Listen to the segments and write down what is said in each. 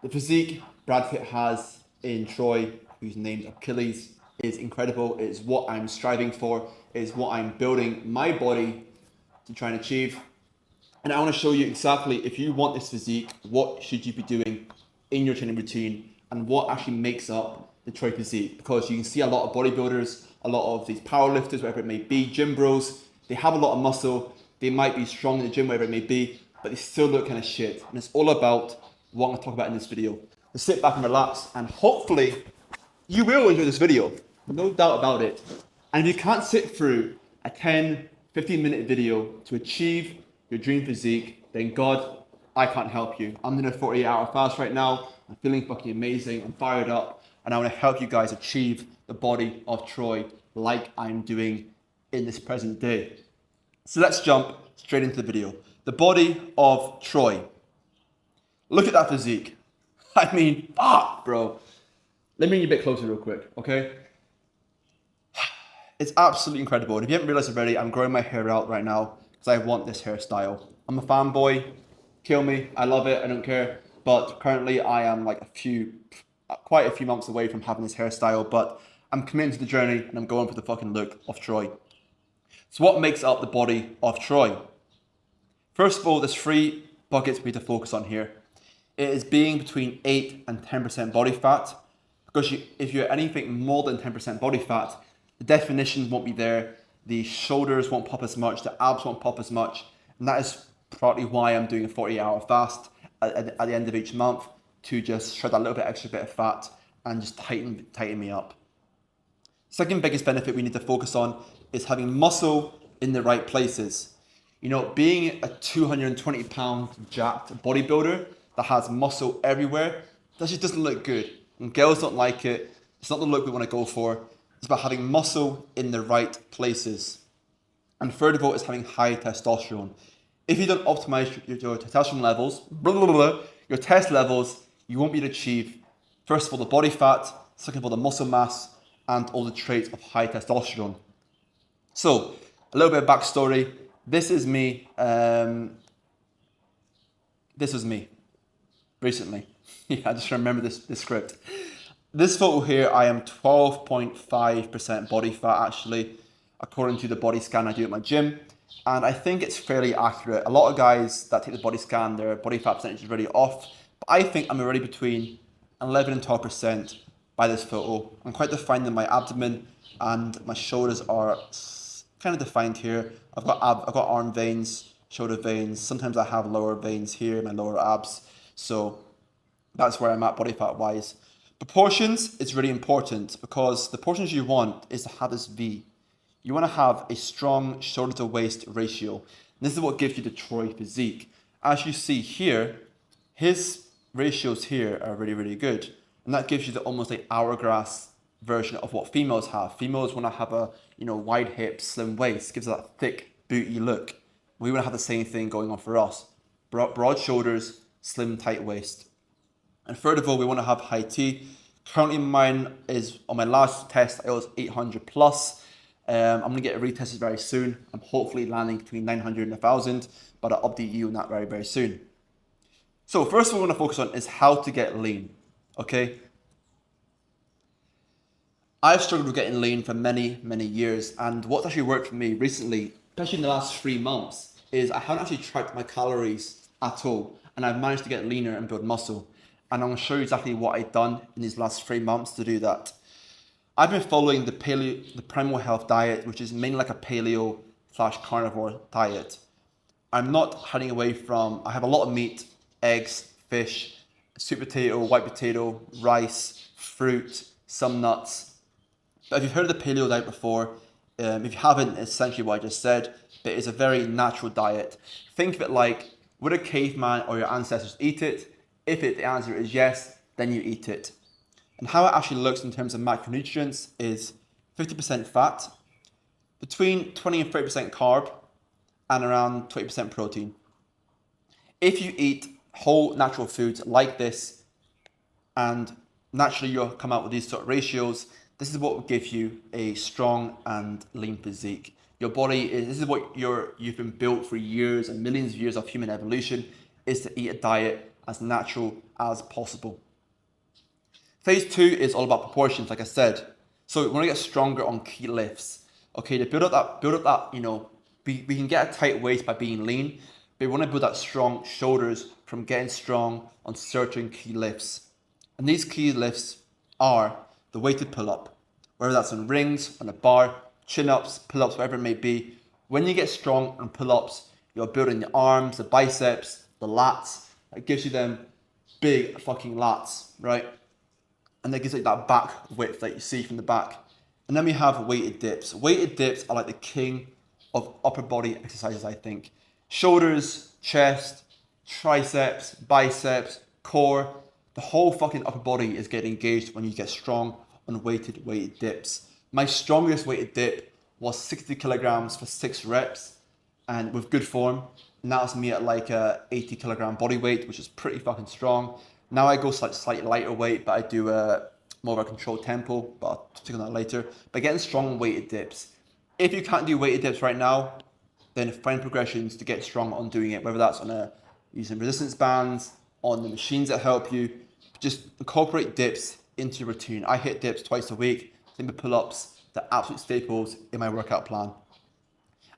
The physique Brad Pitt has in Troy, who's named Achilles, is incredible. It's what I'm striving for. It's what I'm building my body to try and achieve. And I want to show you exactly, if you want this physique, what should you be doing in your training routine and what actually makes up the Troy physique. Because you can see a lot of bodybuilders, a lot of these powerlifters, whatever it may be, gym bros, they have a lot of muscle, they might be strong in the gym, whatever it may be, but they still look kind of shit. And it's all about what I'm going to talk about in this video. So sit back and relax, and hopefully you will enjoy this video. No doubt about it. And if you can't sit through a 10, 15-minute video to achieve your dream physique, then God, I can't help you. I'm doing a 48-hour fast right now. I'm feeling fucking amazing. I'm fired up. And I want to help you guys achieve the body of Troy like I'm doing in this present day. So let's jump straight into the video. The body of Troy. Look at that physique. I mean, fuck, bro. Let me bring you a bit closer real quick, okay? It's absolutely incredible. And if you haven't realized already, I'm growing my hair out right now because I want this hairstyle. I'm a fanboy. Kill me. I love it. I don't care. But currently I am like quite a few months away from having this hairstyle, but I'm committed to the journey and I'm going for the fucking look of Troy. So what makes up the body of Troy? First of all, there's 3 buckets we need to focus on here. It is being between 8 and 10% body fat. Because if you're anything more than 10% body fat, the definition won't be there, the shoulders won't pop as much, the abs won't pop as much, and that is partly why I'm doing a 48-hour fast at the end of each month to just shred that little bit extra bit of fat and just tighten me up. Second biggest benefit we need to focus on is having muscle in the right places. You know, being a 220-pound jacked bodybuilder that has muscle everywhere, that just doesn't look good. And girls don't like it. It's not the look we want to go for. It's about having muscle in the right places. And third of all is having high testosterone. If you don't optimize your testosterone levels, your test levels, you won't be able to achieve, first of all, the body fat, second of all, the muscle mass, and all the traits of high testosterone. So, a little bit of backstory. This is me. This was me recently. Yeah, I just remember this script. This photo here, I am 12.5% body fat actually, according to the body scan I do at my gym. And I think it's fairly accurate. A lot of guys that take the body scan, their body fat percentage is really off. But I think I'm already between 11 and 12% by this photo. I'm quite defined in my abdomen and my shoulders are kind of defined here. I've got arm veins, shoulder veins. Sometimes I have lower veins here, my lower abs. So that's where I'm at body fat wise. Proportions is really important because the portions you want is to have this V. You want to have a strong shoulder to waist ratio. And this is what gives you the Troy physique. As you see here, his ratios here are really, really good. And that gives you the almost like hourglass version of what females have. Females want to have a wide hips, slim waist, gives that thick, booty look. We want to have the same thing going on for us. Broad shoulders, slim, tight waist. And third of all, we want to have high T. Currently mine is, on my last test, it was 800 plus. I'm going to get it retested very soon. I'm hopefully landing between 900 and 1,000, but I'll update you on that very, very soon. So first what we're going to focus on is how to get lean, okay? I've struggled with getting lean for many, many years, and what's actually worked for me recently, especially in the last 3 months, is I haven't actually tracked my calories at all, and I've managed to get leaner and build muscle. And I'm going to show you exactly what I've done in these last 3 months to do that. I've been following the Primal Health diet, which is mainly like a paleo/carnivore diet. I'm not hiding away from, I have a lot of meat, eggs, fish, sweet potato, white potato, rice, fruit, some nuts. But if you've heard of the paleo diet before, if you haven't, it's essentially what I just said, but it's a very natural diet. Think of it like, would a caveman or your ancestors eat it? If the answer is yes, then you eat it. And how it actually looks in terms of macronutrients is 50% fat, between 20 and 30% carb, and around 20% protein. If you eat whole natural foods like this, and naturally you'll come out with these sort of ratios, this is what will give you a strong and lean physique. Your body this is what you've been built for years and millions of years of human evolution, is to eat a diet as natural as possible. Phase 2 is all about proportions, like I said. So we want to get stronger on key lifts. Okay, to build up that, we can get a tight waist by being lean, but we want to build that strong shoulders from getting strong on certain key lifts. And these key lifts are the weighted pull-up, whether that's on rings, on a bar, chin-ups, pull-ups, whatever it may be. When you get strong on pull-ups, you're building the arms, the biceps, the lats. It gives you them big fucking lats, right? And that gives you that back width that you see from the back. And then we have weighted dips. Weighted dips are like the king of upper body exercises, I think. Shoulders, chest, triceps, biceps, core, the whole fucking upper body is getting engaged when you get strong on weighted dips. My strongest weighted dip was 60 kilograms for 6 reps and with good form. And that was me at like a 80 kilogram body weight, which is pretty fucking strong. Now I go slightly lighter weight, but I do more of a controlled tempo, but I'll stick on that later. But getting strong weighted dips. If you can't do weighted dips right now, then find progressions to get strong on doing it, whether that's on using resistance bands, on the machines that help you. Just incorporate dips into your routine. I hit dips twice a week, same with pull-ups, they're absolute staples in my workout plan.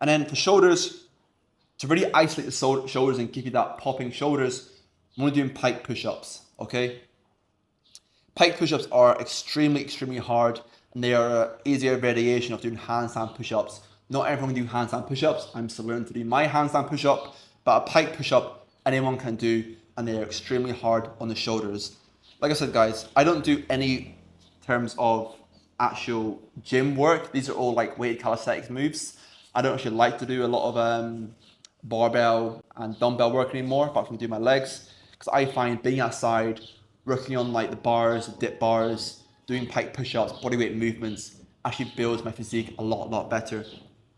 And then for shoulders, to really isolate the shoulders and give you that popping shoulders, I'm only doing pike push-ups, okay? Pike push-ups are extremely hard, and they are an easier variation of doing handstand push-ups. Not everyone can do handstand push-ups. I'm still learning to do my handstand push-up, but a pike push-up anyone can do, and they are extremely hard on the shoulders. Like I said, guys, I don't do any terms of actual gym work. These are all like weighted calisthenics moves. I don't actually like to do a lot of barbell and dumbbell work anymore, apart from doing my legs, because I find being outside, working on like the bars, the dip bars, doing pike push-ups, bodyweight movements, actually builds my physique a lot better.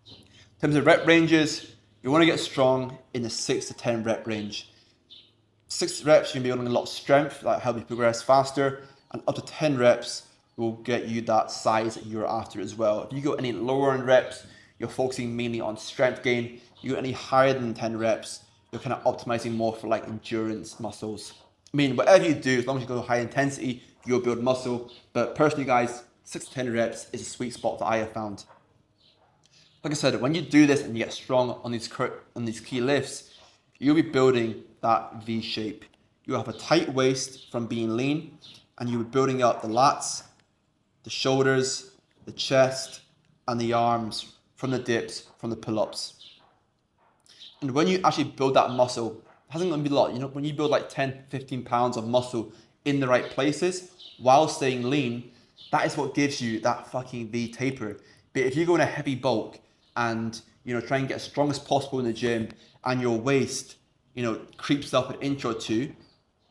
In terms of rep ranges, you want to get strong in the 6 to 10 rep range. 6 reps, you're going to be building a lot of strength, that helps you progress faster, and up to 10 reps will get you that size that you're after as well. If you go any lower in reps, you're focusing mainly on strength gain. You go any higher than 10 reps, you're kind of optimizing more for like endurance muscles. I mean, whatever you do, as long as you go high intensity, you'll build muscle. But personally, guys, 6 to 10 reps is a sweet spot that I have found. Like I said, when you do this and you get strong on these key lifts, you'll be building that V shape. You'll have a tight waist from being lean, and you'll be building up the lats, the shoulders, the chest, and the arms from the dips, from the pull-ups. And when you actually build that muscle, it hasn't going to be a lot. When you build like 10, 15 pounds of muscle in the right places while staying lean, that is what gives you that fucking V taper. But if you go in a heavy bulk and, try and get as strong as possible in the gym and your waist, creeps up an inch or two,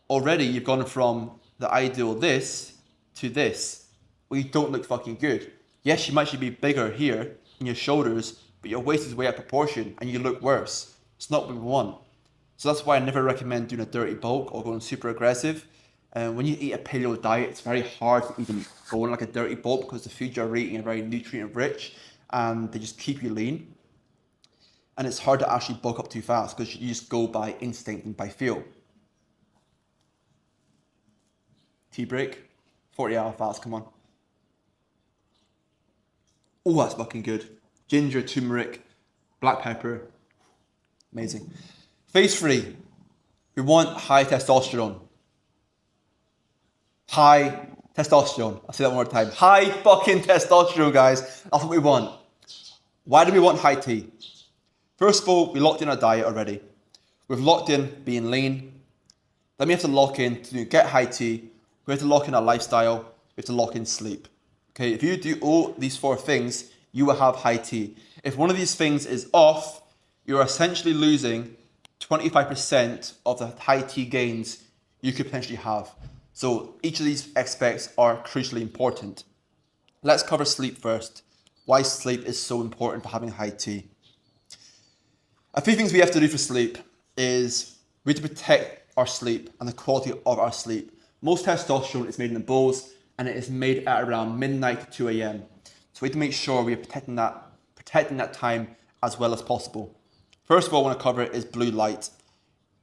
already you've gone from the ideal this to this, where you don't look fucking good. Yes, you might actually be bigger here in your shoulders, but your waist is way out of proportion and you look worse. It's not what we want. So that's why I never recommend doing a dirty bulk or going super aggressive. When you eat a paleo diet, it's very hard to even go on like a dirty bulk because the food you're eating are very nutrient rich and they just keep you lean. And it's hard to actually bulk up too fast because you just go by instinct and by feel. Tea break, 40-hour fast, come on. Oh, that's fucking good. Ginger, turmeric, black pepper, amazing. Phase 3, we want high testosterone. High testosterone. I'll say that one more time. High fucking testosterone, guys. That's what we want. Why do we want high T? First of all, we locked in our diet already. We've locked in being lean. Then we have to lock in to get high T. We have to lock in our lifestyle. We have to lock in sleep. Okay, if you do all these 4 things, you will have high T. If one of these things is off, you're essentially losing 25% of the high T gains you could potentially have. So each of these aspects are crucially important. Let's cover sleep first. Why sleep is so important for having high T. A few things we have to do for sleep is we have to protect our sleep and the quality of our sleep. Most testosterone is made in the bulls and it is made at around midnight to 2 a.m. So we have to make sure we are protecting that time as well as possible. First of all, I want to cover is blue light.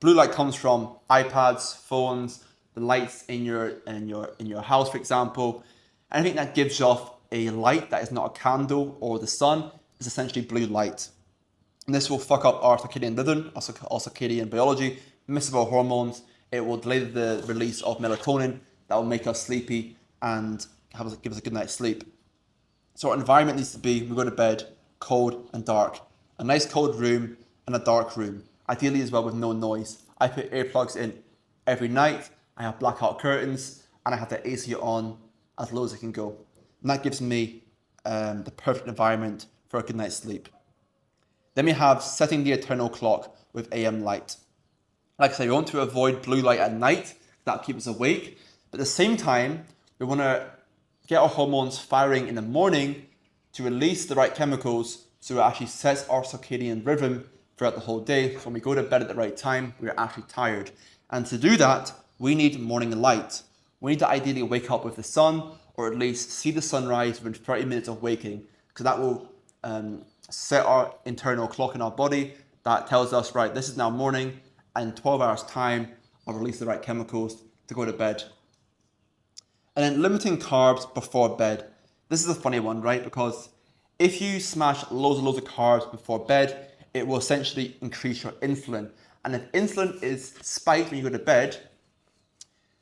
Blue light comes from iPads, phones, the lights in your house, for example. Anything that gives off a light that is not a candle or the sun is essentially blue light. And this will fuck up our circadian rhythm, our circadian biology, mess up our hormones. It will delay the release of melatonin that will make us sleepy and give us a good night's sleep. So our environment needs to be, we go to bed, cold and dark. A nice cold room and a dark room. Ideally as well with no noise. I put earplugs in every night. I have blackout curtains and I have the AC on as low as it can go. And that gives me the perfect environment for a good night's sleep. Then we have setting the eternal clock with AM light. Like I say, we want to avoid blue light at night. That'll keep us awake. But at the same time, we want to get our hormones firing in the morning to release the right chemicals so it actually sets our circadian rhythm throughout the whole day. So when we go to bed at the right time, we're actually tired. And to do that, we need morning light. We need to ideally wake up with the sun or at least see the sunrise within 30 minutes of waking because that will set our internal clock in our body that tells us, right, this is now morning and in 12 hours time, I'll release the right chemicals to go to bed. And then limiting carbs before bed. This is a funny one, right? Because if you smash loads and loads of carbs before bed, it will essentially increase your insulin. And if insulin is spiked when you go to bed,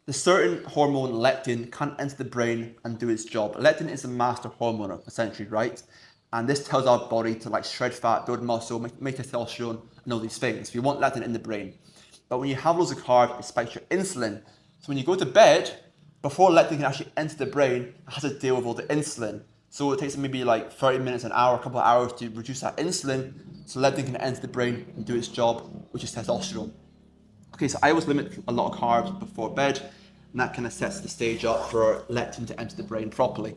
the certain hormone leptin can't enter the brain and do its job. Leptin is a master hormone, essentially, right? And this tells our body to like shred fat, build muscle, make testosterone, and all these things. We want leptin in the brain. But when you have loads of carbs, it spikes your insulin. So when you go to bed, before leptin can actually enter the brain, it has to deal with all the insulin. So it takes maybe like 30 minutes, an hour, a couple of hours to reduce that insulin so leptin can enter the brain and do its job, which is testosterone. Okay, so I always limit a lot of carbs before bed, and that kind of sets the stage up for leptin to enter the brain properly.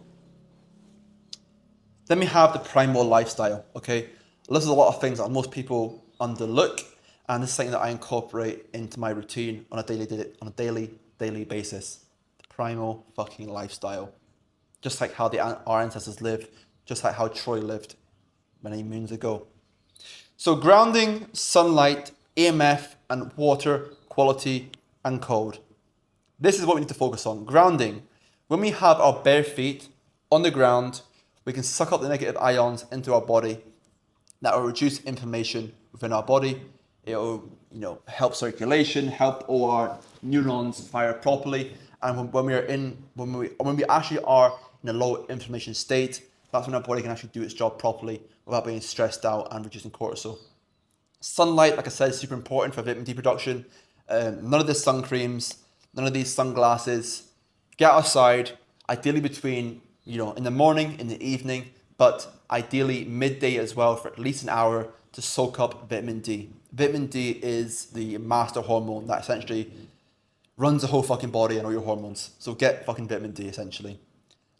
Then we have the primal lifestyle, okay? This is a lot of things that most people underlook, and this is something that I incorporate into my routine on a daily basis. The primal fucking lifestyle. Just like how our ancestors lived, just like how Troy lived many moons ago. So grounding, sunlight, EMF, and water quality and cold. This is what we need to focus on. Grounding. When we have our bare feet on the ground, we can suck up the negative ions into our body. That will reduce inflammation within our body. It will, help circulation, help all our neurons fire properly. And when we actually are in a low inflammation state, that's when our body can actually do its job properly without being stressed out and reducing cortisol. Sunlight, like I said, is super important for vitamin D production. None of the sun creams, none of these sunglasses. Get outside, ideally between, in the morning, in the evening, but ideally midday as well for at least an hour to soak up vitamin D. Vitamin D is the master hormone that essentially runs the whole fucking body and all your hormones. So get fucking vitamin D essentially.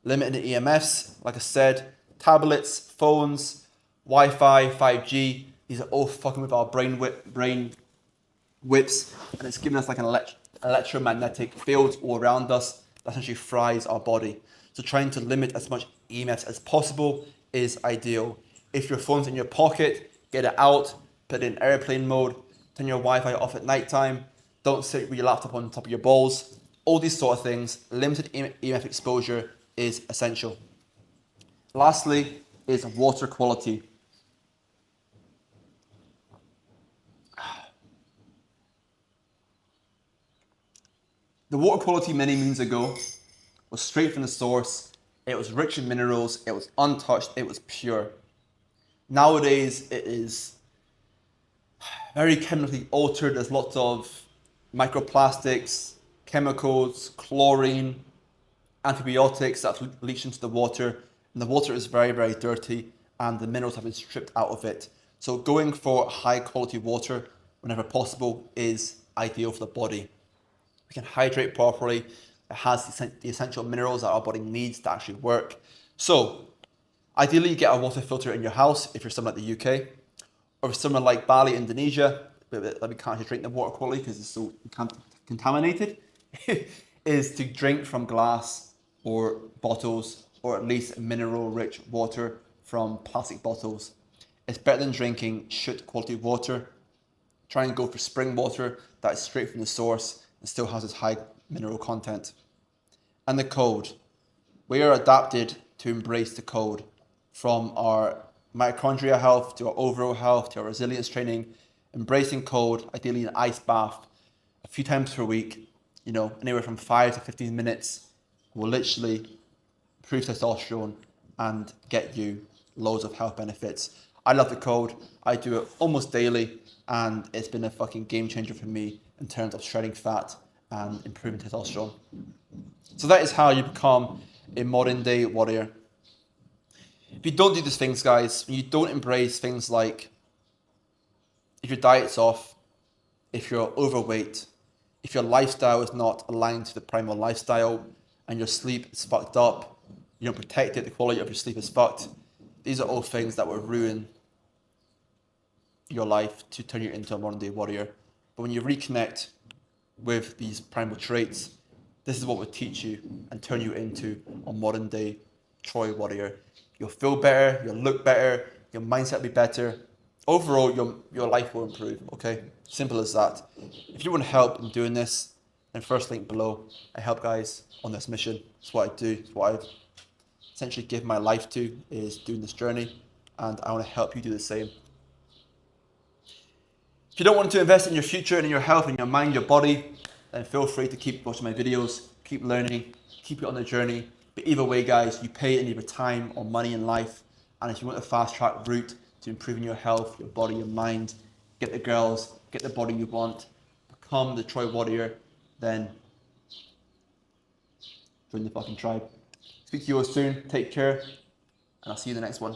Limiting the EMFs, like I said, tablets, phones, Wi-Fi, 5G. These are all fucking with our brain whips, and it's giving us like an electromagnetic field all around us that essentially fries our body. So trying to limit as much EMFs as possible is ideal. If your phone's in your pocket, get it out, put it in airplane mode, turn your Wi-Fi off at nighttime, don't sit with your laptop on top of your balls. All these sort of things, limited EMF exposure is essential. Lastly is water quality. The water quality many moons ago was straight from the source. It was rich in minerals. It was untouched. It was pure. Nowadays, it is very chemically altered. There's lots of microplastics, chemicals, chlorine, antibiotics that leach into the water. And the water is very, very dirty and the minerals have been stripped out of it. So going for high quality water whenever possible is ideal for the body. We can hydrate properly. It has the essential minerals that our body needs to actually work. So, ideally, you get a water filter in your house if you're somewhere like the UK, or somewhere like Bali, Indonesia, that we can't actually drink the water quality because it's so contaminated, is to drink from glass or bottles, or at least mineral-rich water from plastic bottles. It's better than drinking shit quality water. Try and go for spring water that is straight from the source and still has its high mineral content. And the cold. We are adapted to embrace the cold, from our mitochondria health to our overall health to our resilience training. Embracing cold, ideally an ice bath, a few times per week, anywhere from 5 to 15 minutes, will literally improve testosterone and get you loads of health benefits. I love the cold. I do it almost daily, and it's been a fucking game changer for me in terms of shredding fat and improving testosterone. So that is how you become a modern day warrior. If you don't do these things, guys, you don't embrace things like if your diet's off, if you're overweight, if your lifestyle is not aligned to the primal lifestyle, and your sleep is fucked up, you don't protect it, the quality of your sleep is fucked. These are all things that will ruin your life to turn you into a modern day warrior. But when you reconnect with these primal traits, this is what will teach you and turn you into a modern day Troy warrior. You'll feel better, you'll look better, your mindset will be better. Overall, your life will improve, okay? Simple as that. If you want help in doing this, then first link below. I help guys on this mission. It's what I do. It's what I've essentially given my life to, is doing this journey, and I want to help you do the same. If you don't want to invest in your future and in your health, in your mind, your body, then feel free to keep watching my videos, keep learning, keep it on the journey. But either way, guys, you pay in either time or money in life. And if you want a fast track route to improving your health, your body, your mind, get the girls, get the body you want, become the Troy warrior, then join the fucking tribe. Speak to you all soon. Take care. And I'll see you in the next one.